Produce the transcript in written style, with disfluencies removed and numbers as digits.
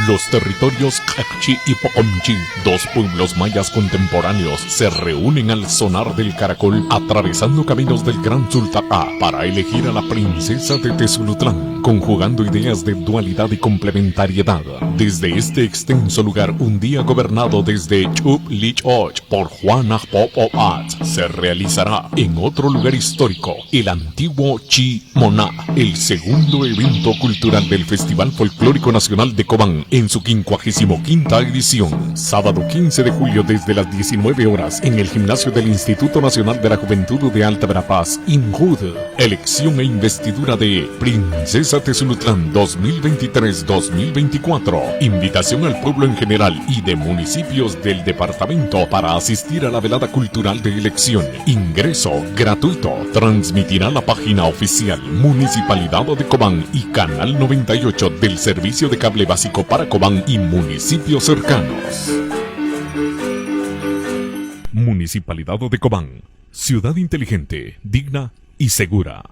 Los territorios Cacchi y Pocomchi, dos pueblos mayas contemporáneos, se reúnen al sonar del caracol, atravesando caminos del Gran Sultapá para elegir a la princesa de Tezulutlán, conjugando ideas de dualidad y complementariedad. Desde este extenso lugar, un día gobernado desde Chup-Lich-Och por Juana Popoat, se realizará en otro lugar histórico, el antiguo Chi-Moná, el segundo evento cultural del Festival Folclórico Nacional de Cobán, en su 55ª edición, sábado 15 de julio desde las 19 horas en el gimnasio del Instituto Nacional de la Juventud de Alta Verapaz, INJUD. Elección e investidura de Princesa Tezulutlán 2023-2024. Invitación al pueblo en general y de municipios del departamento para asistir a la velada cultural de elección. Ingreso gratuito. Transmitirá la página oficial Municipalidad de Cobán y Canal 98 del Servicio de Cable Básico para Cobán y municipios cercanos. Municipalidad de Cobán, ciudad inteligente, digna y segura.